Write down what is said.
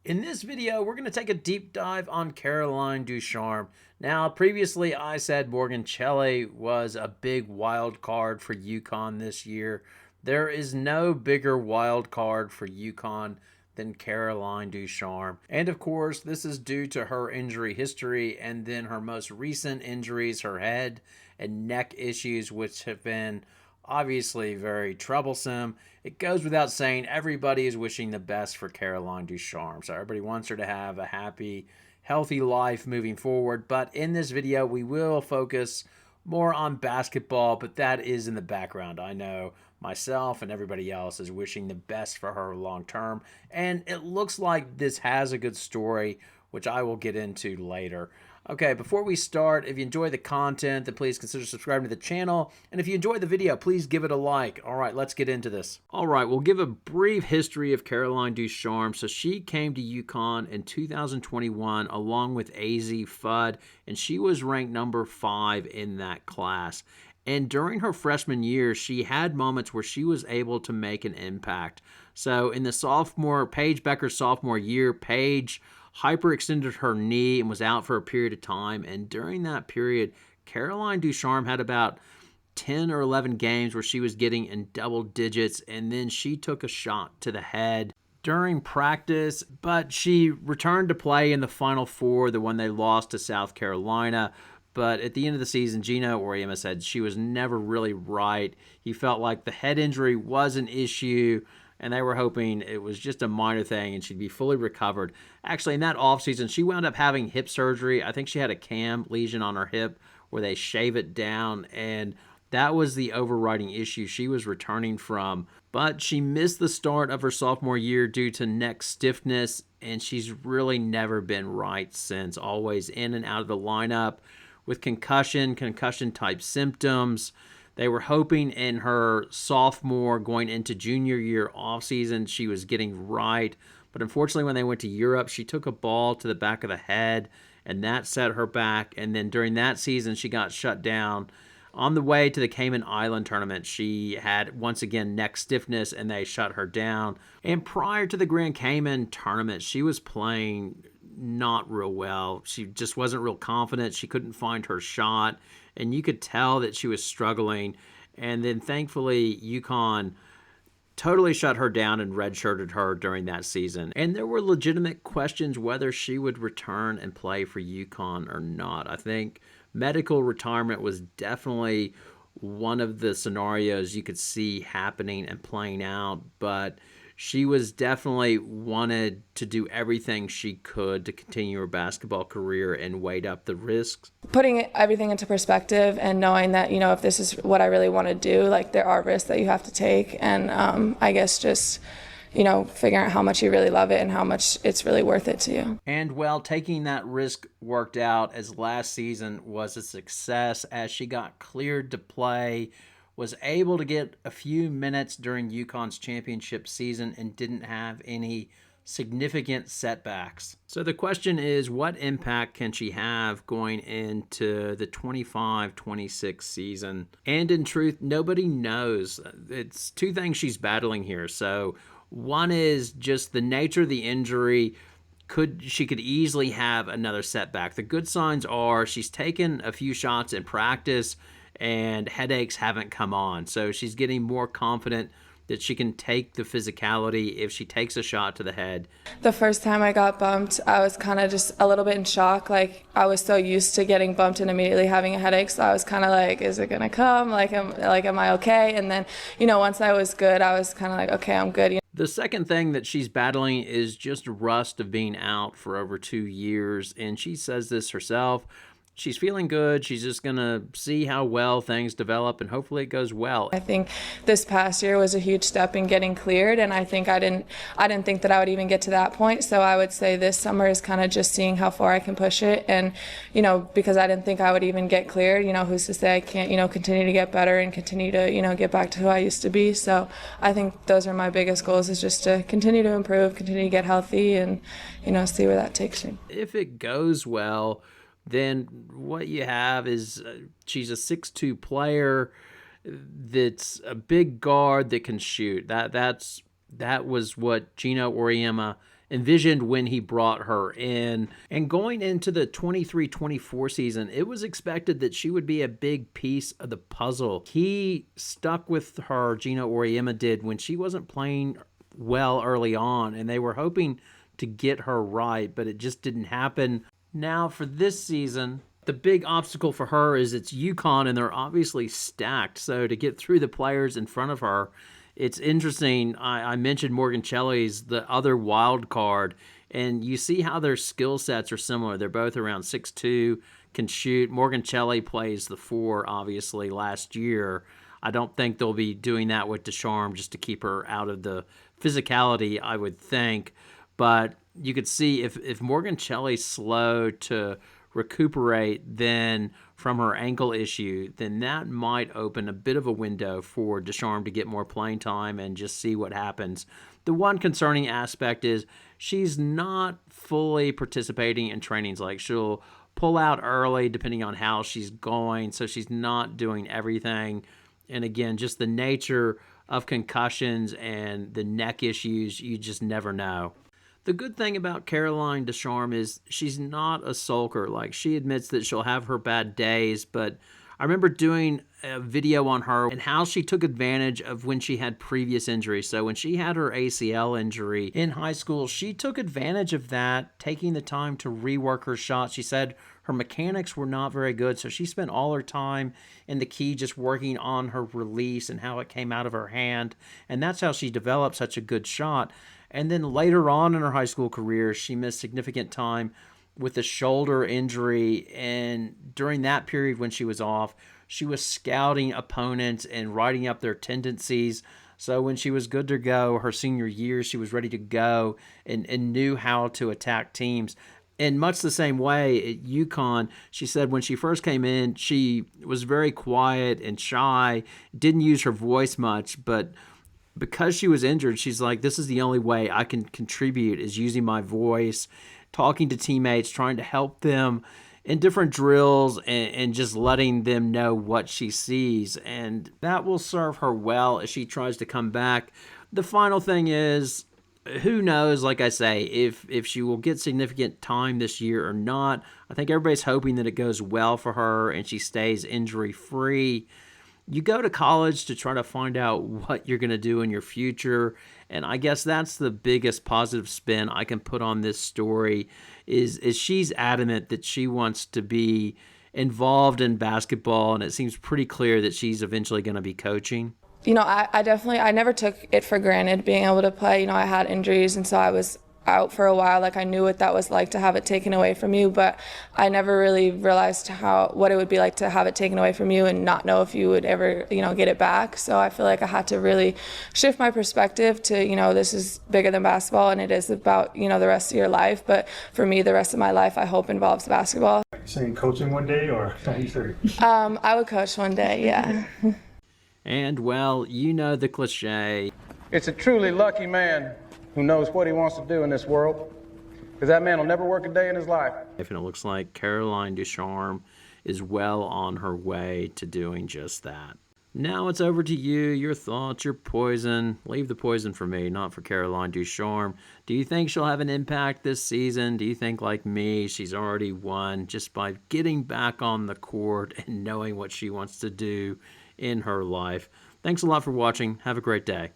In this video, we're going to take a deep dive on Caroline Ducharme. Now, previously I said Morgan Shelley was a big wild card for UConn this year. There is no bigger wild card for UConn than Caroline Ducharme. And of course, this is due to her injury history and then her most recent injuries, her head and neck issues, which have been obviously very troublesome. It goes without saying, everybody is wishing the best for Caroline Ducharme. So everybody wants her to have a happy, healthy life moving forward. But in this video, we will focus more on basketball, but that is in the background. I know myself and everybody else is wishing the best for her long term. And it looks like this has a good story, which I will get into later. Okay, before we start, if you enjoy the content, then please consider subscribing to the channel. And if you enjoyed the video, please give it a like. All right, let's get into this. All right, we'll give a brief history of Caroline Ducharme. So she came to UConn in 2021 along with AZ Fudd, and she was ranked number 5 in that class. And during her freshman year, she had moments where she was able to make an impact. So in the Paige Becker's sophomore year, Paige hyperextended her knee and was out for a period of time. And during that period, Caroline Ducharme had about 10 or 11 games where she was getting in double digits, and then she took a shot to the head during practice, but she returned to play in the Final Four, the one they lost to South Carolina. But at the end of the season, Gino Auriemma said she was never really right. He felt like the head injury was an issue, and they were hoping it was just a minor thing and she'd be fully recovered. Actually, in that offseason, she wound up having hip surgery. I think she had a cam lesion on her hip where they shave it down, and that was the overriding issue she was returning from. But she missed the start of her sophomore year due to neck stiffness, and she's really never been right since, always in and out of the lineup with concussion-type symptoms. They were hoping in her sophomore going into junior year offseason she was getting right. But unfortunately, when they went to Europe, she took a ball to the back of the head, and that set her back. And then during that season, she got shut down. On the way to the Cayman Island tournament, she had, once again, neck stiffness, and they shut her down. And prior to the Grand Cayman tournament, she was playing not real well. She just wasn't real confident. She couldn't find her shot, and you could tell that she was struggling. And then thankfully, UConn totally shut her down and redshirted her during that season. And there were legitimate questions whether she would return and play for UConn or not. I think medical retirement was definitely one of the scenarios you could see happening and playing out, but she was definitely wanted to do everything she could to continue her basketball career and weighed up the risks. Putting everything into perspective and knowing that, if this is what I really want to do, like there are risks that you have to take. And I guess just, figuring out how much you really love it and how much it's really worth it to you. And well, taking that risk worked out, as last season was a success as she got cleared to play, was able to get a few minutes during UConn's championship season, and didn't have any significant setbacks. So the question is, what impact can she have going into the 25-26 season? And in truth, nobody knows. It's two things she's battling here. So one is just the nature of the injury. She could easily have another setback. The good signs are she's taken a few shots in practice and headaches haven't come on. So she's getting more confident that she can take the physicality if she takes a shot to the head. The first time I got bumped, I was kind of just a little bit in shock. Like, I was so used to getting bumped and immediately having a headache, so I was kind of like, is it gonna come? Am I okay? And then, once I was good, I was kind of like, okay, I'm good. The second thing that she's battling is just rust of being out for over 2 years, and she says this herself. She's feeling good. She's just going to see how well things develop, and hopefully it goes well. I think this past year was a huge step in getting cleared, and I think I didn't think that I would even get to that point. So I would say this summer is kind of just seeing how far I can push it. And, because I didn't think I would even get cleared, who's to say I can't, continue to get better and continue to, get back to who I used to be. So I think those are my biggest goals, is just to continue to improve, continue to get healthy, and, see where that takes me. If it goes well, then what you have is she's a 6'2" player that's a big guard that can shoot. That was what Gino Auriemma envisioned when he brought her in. And going into the 23-24 season, it was expected that she would be a big piece of the puzzle. He stuck with her, Gina Auriemma did, when she wasn't playing well early on, and they were hoping to get her right, but it just didn't happen. Now for this season, the big obstacle for her is it's UConn, and they're obviously stacked. So to get through the players in front of her, it's interesting. I mentioned Morgan Shelley's the other wild card, and you see how their skill sets are similar. They're both around 6'2", can shoot. Morgan Shelley plays the 4, obviously, last year. I don't think they'll be doing that with Ducharme just to keep her out of the physicality, I would think. But you could see if Morgan Shelley's slow to recuperate then from her ankle issue, then that might open a bit of a window for Ducharme to get more playing time and just see what happens. The one concerning aspect is she's not fully participating in trainings. Like, she'll pull out early depending on how she's going, so she's not doing everything. And again, just the nature of concussions and the neck issues, you just never know. The good thing about Caroline Ducharme is she's not a sulker. Like, she admits that she'll have her bad days, but I remember doing a video on her and how she took advantage of when she had previous injuries. So when she had her ACL injury in high school, she took advantage of that, taking the time to rework her shot. She said her mechanics were not very good, so she spent all her time in the key just working on her release and how it came out of her hand. And that's how she developed such a good shot. And then later on in her high school career, she missed significant time with a shoulder injury. And during that period when she was off, she was scouting opponents and writing up their tendencies. So when she was good to go her senior year, she was ready to go and knew how to attack teams. In much the same way at UConn, she said when she first came in, she was very quiet and shy, didn't use her voice much, but because she was injured, she's like, this is the only way I can contribute is using my voice, talking to teammates, trying to help them in different drills and just letting them know what she sees. And that will serve her well as she tries to come back. The final thing is, who knows, like I say, if she will get significant time this year or not. I think everybody's hoping that it goes well for her and she stays injury-free. You go to college to try to find out what you're going to do in your future, and I guess that's the biggest positive spin I can put on this story is she's adamant that she wants to be involved in basketball, and it seems pretty clear that she's eventually going to be coaching. You know, I never took it for granted being able to play. You know, I had injuries, and so I was out for a while. Like, I knew what that was like to have it taken away from you, but I never really realized what it would be like to have it taken away from you and not know if you would ever, you know, get it back. So I feel like I had to really shift my perspective to, you know, this is bigger than basketball and it is about, you know, the rest of your life. But for me, the rest of my life, I hope involves basketball. Saying coaching one day, or are you serious? I would coach one day, yeah. And, well, you know the cliche. It's a truly lucky man who knows what he wants to do in this world, because that man will never work a day in his life. And it looks like Caroline Ducharme is well on her way to doing just that. Now it's over to you, your thoughts, your poison. Leave the poison for me, not for Caroline Ducharme. Do you think she'll have an impact this season? Do you think, like me, she's already won just by getting back on the court and knowing what she wants to do in her life? Thanks a lot for watching. Have a great day.